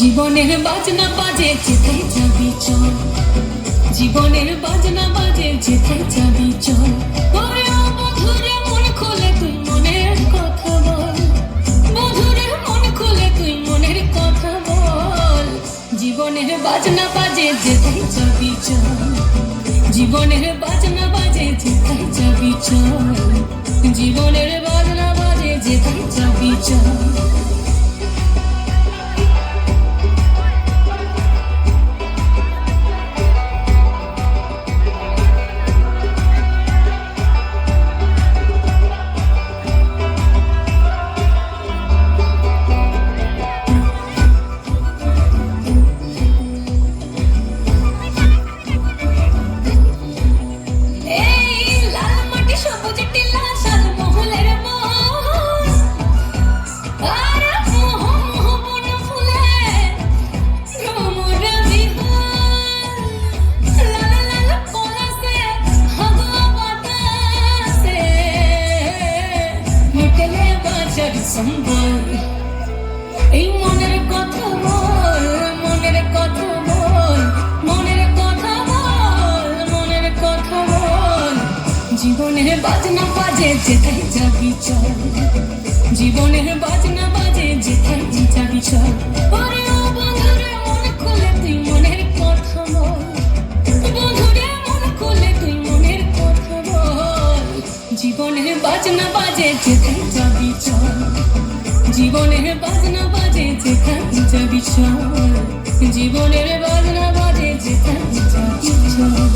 জীবনের বাজনা বাজে যেথায় যাবি চল, জীবনের বাজনা বাজে যেথায় যাবি চল। ওরে ও বন্ধুরে মন খুলে তুই মনের কথা বল, বন্ধুরে মন খুলে তুই মনের কথা বল। জীবনের বাজনা বাজে যেথায় যাবি চল, জীবনের বাজনা বাজে যেথায় যাবি চল, জীবনের বাজনা বাজে যেথায় যাবি চল। এই মনের কথা বল, মনের কথা বল, মনের কথা বল, মনের কথা বল। জীবনের বাজনা বাজে যেথায় যাবি চল, জীবনের বাজনা বাজে যেথায় যাবি চল। ওরে ও বন্ধুরে মন খুলে তুই মনের কথা বল, বন্ধুরে মন খুলে তুই মনের কথা বল। জীবনের বাজনা বাজে যেথায় যাবি চল, জীবনের বাজনা বাজে যেথায় যাবি চল, জীবনের বাজনা বাজে যেথায় যাবি চল।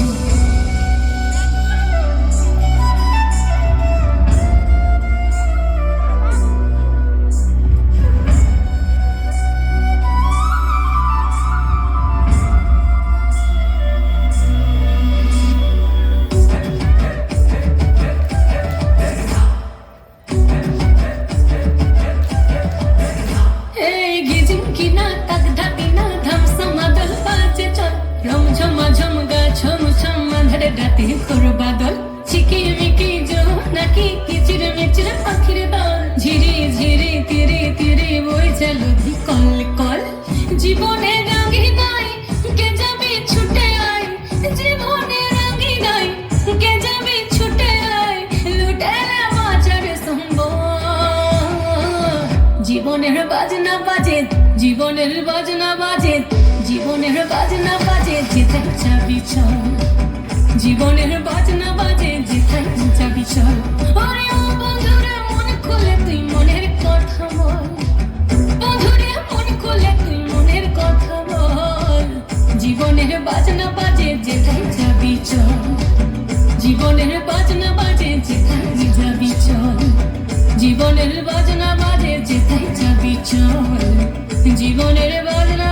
রাতে খোর বাদল চিকিমিকি নাকি কিচির মিচির পাখির দল, ঝিরি ঝিরি তিরি তিরি বই চলো কল কল। জীবনে রাঙি নাই কে যাবি ছুটে আয়, জীবনে রাঙি নাই কে যাবি ছুটে আয়, লুটেলে বাজার সম্বল। জীবনের বাজনা বাজে, জীবনের বাজনা বাজে, জীবনের বাজনা বাজে যেথায় যাবি চল, জীবনের বাজনা বাজে যেথায় যাবি চল। ওরে ও বন্ধুরে মন খুলে তুই মনের কথা বল, বন্ধুরে মন খুলে তুই মনের কথা বল। জীবনের বাজনা বাজে যেথায় যাবি চল, জীবনের বাজনা বাজে যেথায় যাবি চল, জীবনের বাজনা বাজে যেথায় যাবি চল, জীবনের বাজনা